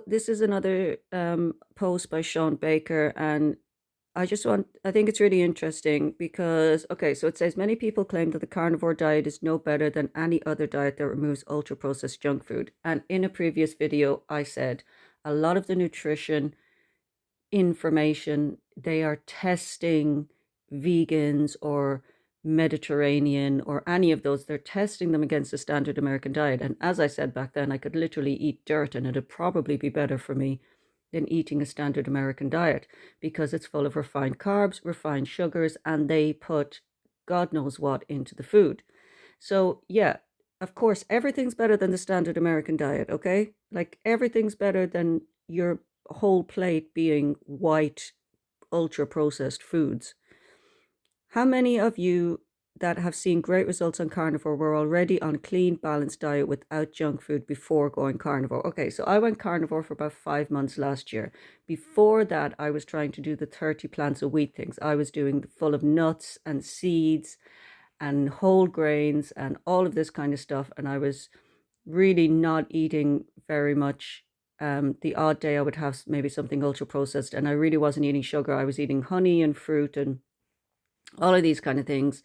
So this is another post by Shawn Barker, and I think it's really interesting because, okay, so it says many people claim that the carnivore diet is no better than any other diet that removes ultra processed junk food. And in a previous video, I said a lot of the nutrition information, they are testing vegans or Mediterranean or any of those. They're testing them against the standard American diet. And as I said back then, I could literally eat dirt and it'd probably be better for me than eating a standard American diet because it's full of refined carbs, refined sugars, and they put God knows what into the food. So, yeah, of course, everything's better than the standard American diet, okay? Like everything's better than your whole plate being white, ultra processed foods. How many of you that have seen great results on carnivore were already on a clean, balanced diet without junk food before going carnivore? Okay, so I went carnivore for about 5 months last year. Before that, I was trying to do the 30 plants a week things. I was doing full of nuts and seeds and whole grains and all of this kind of stuff. And I was really not eating very much. The odd day I would have maybe something ultra processed, and I really wasn't eating sugar. I was eating honey and fruit and all of these kind of things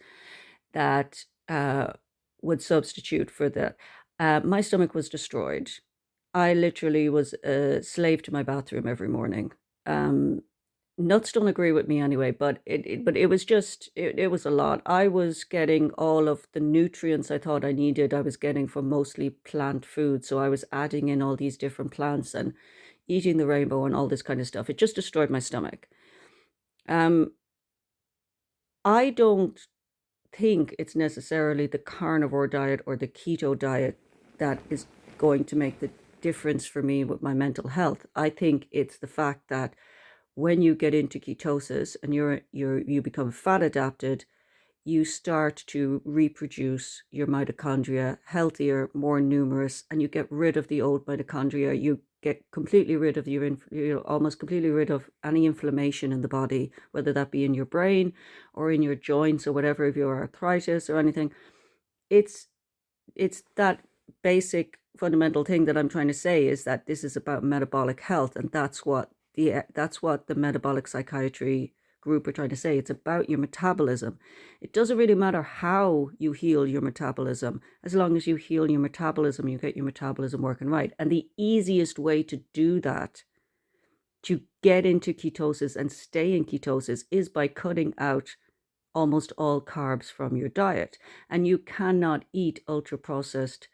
that would substitute for that. My stomach was destroyed. I literally was a slave to my bathroom every morning. Um, Nuts don't agree with me anyway, but it was just it was a lot. I was getting all of the nutrients I thought I needed. I was getting from mostly plant food, so I was adding in all these different plants and eating the rainbow and all this kind of stuff. It just destroyed my stomach. Um, I don't think it's necessarily the carnivore diet or the keto diet that is going to make the difference for me with my mental health. I think it's the fact that when you get into ketosis and you become fat adapted, you start to reproduce your mitochondria healthier, more numerous, and you get rid of the old mitochondria. You get completely rid of almost completely rid of any inflammation in the body, whether that be in your brain or in your joints or whatever, if you're arthritis or anything. It's it's that basic fundamental thing that I'm trying to say is that this is about metabolic health, and that's what the metabolic psychiatry group are trying to say. It's about your metabolism. It doesn't really matter how you heal your metabolism, as long as you heal your metabolism, you get your metabolism working right. And the easiest way to do that, to get into ketosis and stay in ketosis, is by cutting out almost all carbs from your diet. And you cannot eat ultra processed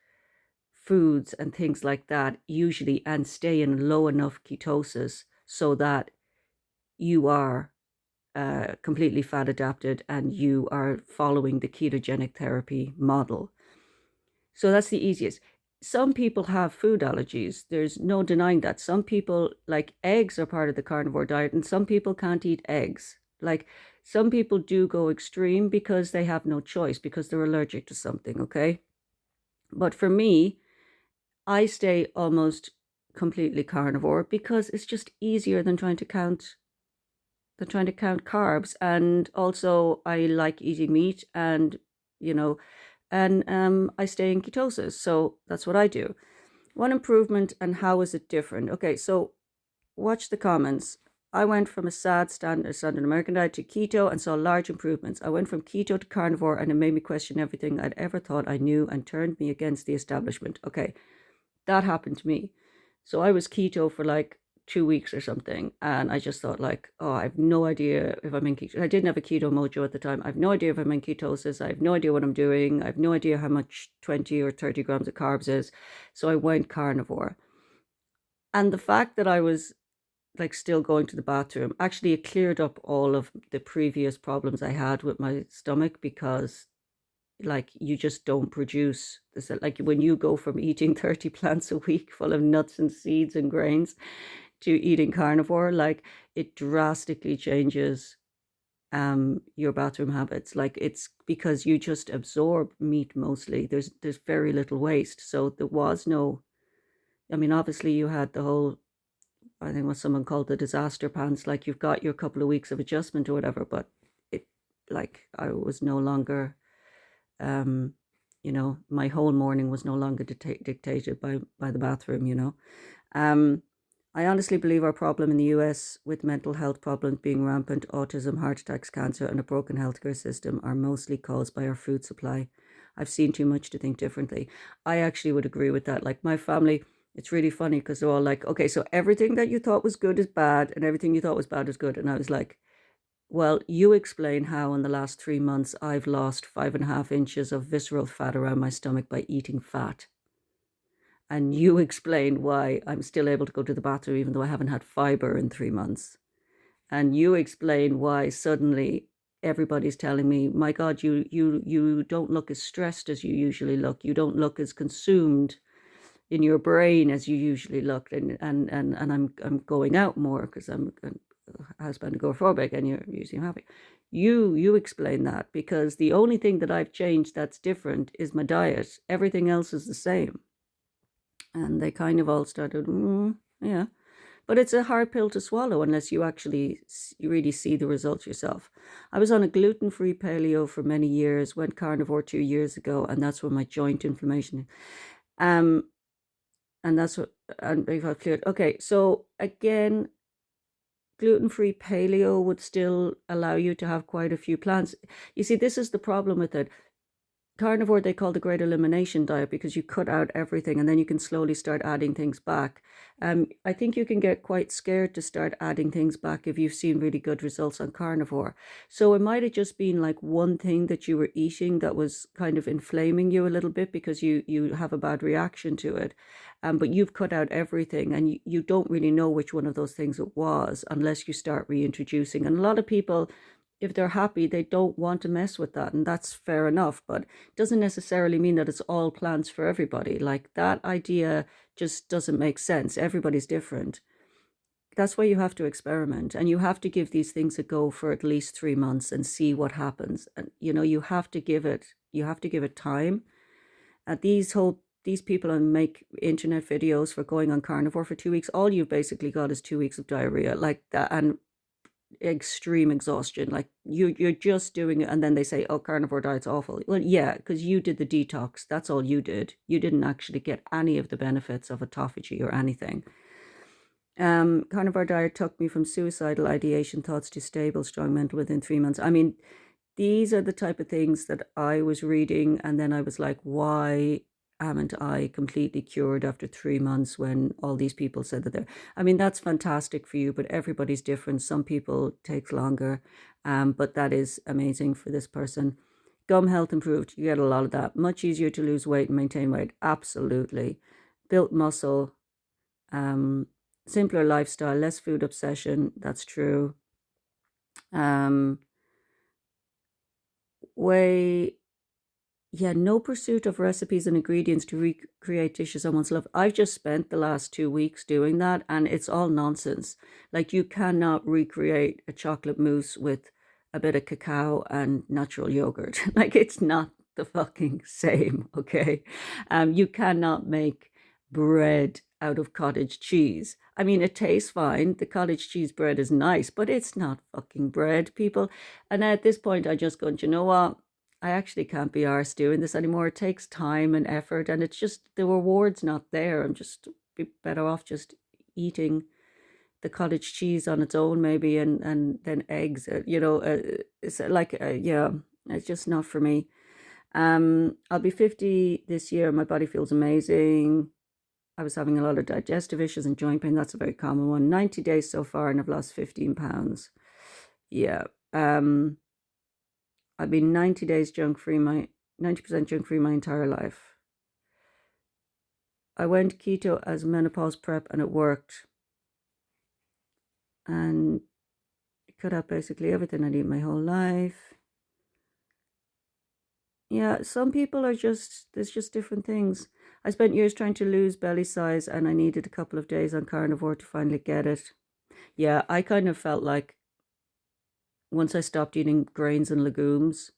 foods and things like that usually and stay in low enough ketosis so that you are completely fat adapted and you are following the ketogenic therapy model. So that's the easiest. Some people have food allergies. There's no denying that. Some people, like eggs, are part of the carnivore diet, and some people can't eat eggs. Like some people do go extreme because they have no choice, because they're allergic to something, okay? But for me, I stay almost completely carnivore because it's just easier than trying to count carbs. And also I like eating meat, and you know, and I stay in ketosis. So that's what I do. One improvement, and how is it different? Okay, so watch the comments. I went from a standard American diet to keto and saw large improvements. I went from keto to carnivore and it made me question everything I'd ever thought I knew and turned me against the establishment. Okay, that happened to me. So I was keto for like 2 weeks or something, and I just thought like, oh, I have no idea if I'm in keto. I didn't have a keto mojo at the time. I have no idea if I'm in ketosis. I have no idea what I'm doing. I have no idea how much 20 or 30 grams of carbs is. So I went carnivore. And the fact that I was like still going to the bathroom, actually it cleared up all of the previous problems I had with my stomach, because like you just don't produce this. Like when you go from eating 30 plants a week full of nuts and seeds and grains to eating carnivore, like it drastically changes your bathroom habits. Like it's because you just absorb meat mostly. There's very little waste. So there was no, I mean, obviously you had the whole, I think what someone called the disaster pants, like you've got your couple of weeks of adjustment or whatever, but it, like I was no longer, um my whole morning was no longer dictated by the bathroom. um I honestly believe our problem in the US, with mental health problems being rampant, autism, heart attacks, cancer, and a broken healthcare system, are mostly caused by our food supply. I've seen too much to think differently. I actually would agree with that. Like my family, it's really funny because they're all like, okay, so everything that you thought was good is bad, and everything you thought was bad is good. And I was like, well, you explain how in the last 3 months I've lost 5.5 inches of visceral fat around my stomach by eating fat. And you explain why I'm still able to go to the bathroom even though I haven't had fiber in 3 months. And you explain why suddenly everybody's telling me, my God, you don't look as stressed as you usually look. You don't look as consumed in your brain as you usually look. And I'm going out more because I'm a husband agoraphobic and you're usually happy. You explain that, because the only thing that I've changed that's different is my diet. Everything else is the same. And they kind of all started, yeah. But it's a hard pill to swallow unless you actually really see the results yourself. I was on a gluten-free paleo for many years, went carnivore 2 years ago, and that's when my joint inflammation. Um, and that's what, and if I've cleared. Okay, so again, gluten-free paleo would still allow you to have quite a few plants. You see, this is the problem with it. Carnivore they call the great elimination diet because you cut out everything and then you can slowly start adding things back. I think you can get quite scared to start adding things back if you've seen really good results on carnivore. So it might have just been like one thing that you were eating that was kind of inflaming you a little bit because you have a bad reaction to it. But you've cut out everything and you don't really know which one of those things it was unless you start reintroducing. And a lot of people, if they're happy, they don't want to mess with that, and that's fair enough, but it doesn't necessarily mean that it's all plants for everybody. Like that idea just doesn't make sense. Everybody's different. That's why you have to experiment, and you have to give these things a go for at least 3 months and see what happens. And you have to give it time. These people make internet videos for going on carnivore for 2 weeks. All you've basically got is 2 weeks of diarrhea like that, and extreme exhaustion. Like you're just doing it, and then they say, oh, carnivore diet's awful. Well, yeah, because you did the detox. That's all you did. You didn't actually get any of the benefits of autophagy or anything. Carnivore diet took me from suicidal ideation thoughts to stable strong mental within 3 months. I mean, these are the type of things that I was reading, and then I was like, why haven't I completely cured after 3 months when all these people said that they're, I mean, that's fantastic for you, but everybody's different. Some people takes longer, but that is amazing for this person. Gum health improved. You get a lot of that. Much easier to lose weight and maintain weight. Absolutely. Built muscle, simpler lifestyle, less food obsession. That's true. Way Yeah, no pursuit of recipes and ingredients to recreate dishes someone's love. I've just spent the last 2 weeks doing that, and it's all nonsense. Like, you cannot recreate a chocolate mousse with a bit of cacao and natural yogurt. Like, it's not the fucking same, okay? You cannot make bread out of cottage cheese. I mean, it tastes fine. The cottage cheese bread is nice, but it's not fucking bread, people. And at this point, I just go, you know what? I actually can't be arsed doing this anymore. It takes time and effort, and it's just the reward's not there. I'm just be better off just eating the cottage cheese on its own, maybe, and then eggs. It's like yeah, it's just not for me. I'll be 50 this year. My body feels amazing. I was having a lot of digestive issues and joint pain. That's a very common one. 90 days so far, and I've lost 15 pounds. Yeah. I've been 90 days junk free, 90% junk free my entire life. I went keto as menopause prep and it worked. And it cut out basically everything I'd eaten my whole life. Yeah, some people are there's just different things. I spent years trying to lose belly size, and I needed a couple of days on carnivore to finally get it. Yeah, I kind of felt like once I stopped eating grains and legumes,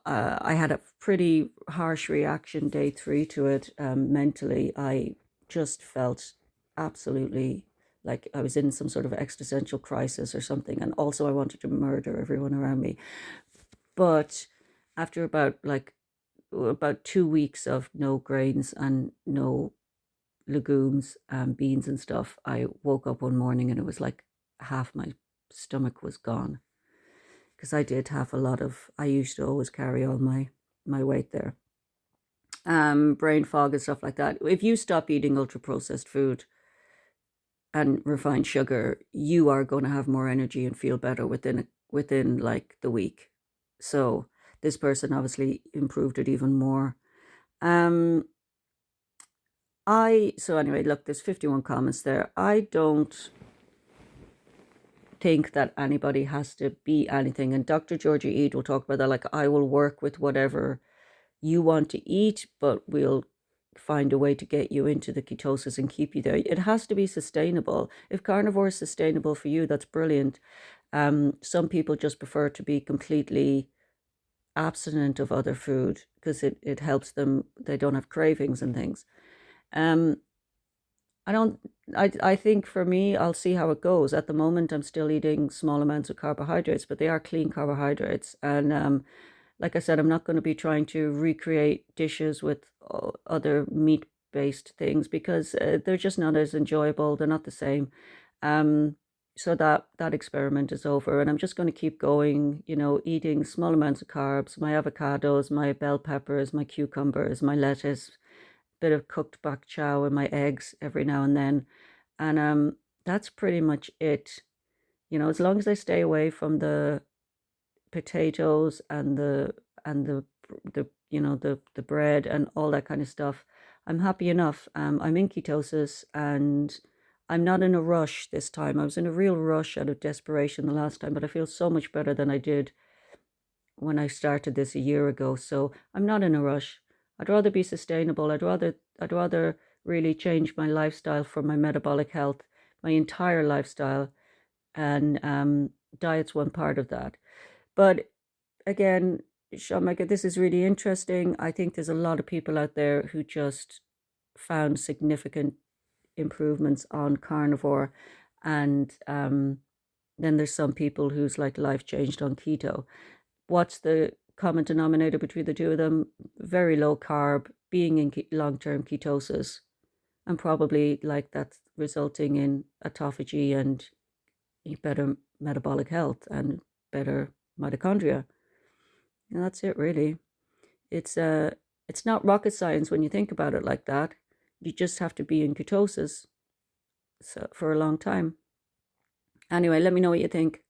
I had a pretty harsh reaction day 3 to it. Mentally, I just felt absolutely like I was in some sort of existential crisis or something. And also I wanted to murder everyone around me. But after about 2 weeks of no grains and no legumes and beans and stuff, I woke up one morning and it was like half my stomach was gone. Because I did have a lot of, I used to always carry all my weight there. Brain fog and stuff like that. If you stop eating ultra processed food and refined sugar, you are going to have more energy and feel better within like the week. So this person obviously improved it even more. So anyway, look, there's 51 comments there. I don't think that anybody has to be anything. And Dr. Georgie Eid will talk about that. Like, I will work with whatever you want to eat, but we'll find a way to get you into the ketosis and keep you there. It has to be sustainable. If carnivore is sustainable for you, that's brilliant. Some people just prefer to be completely abstinent of other food because it helps them. They don't have cravings and things. I think for me, I'll see how it goes. At the moment, I'm still eating small amounts of carbohydrates, but they are clean carbohydrates. And like I said, I'm not going to be trying to recreate dishes with other meat-based things because they're just not as enjoyable. They're not the same. So that experiment is over, and I'm just going to keep going, eating small amounts of carbs, my avocados, my bell peppers, my cucumbers, my lettuce, bit of cooked bok chow and my eggs every now and then. And that's pretty much it. As long as I stay away from the potatoes and the bread and all that kind of stuff, I'm happy enough. I'm in ketosis and I'm not in a rush this time. I was in a real rush out of desperation the last time, but I feel so much better than I did when I started this a year ago. So I'm not in a rush. I'd rather be sustainable. I'd rather really change my lifestyle for my metabolic health, my entire lifestyle, and diet's one part of that. But again, Shawn Barker, this is really interesting. I think there's a lot of people out there who just found significant improvements on carnivore, and then there's some people whose like life changed on keto. What's the common denominator between the two of them? Very low carb, being in long-term ketosis, and probably like that's resulting in autophagy and better metabolic health and better mitochondria. And that's it, really. It's not rocket science when you think about it like that. You just have to be in ketosis for a long time. Anyway, let me know what you think.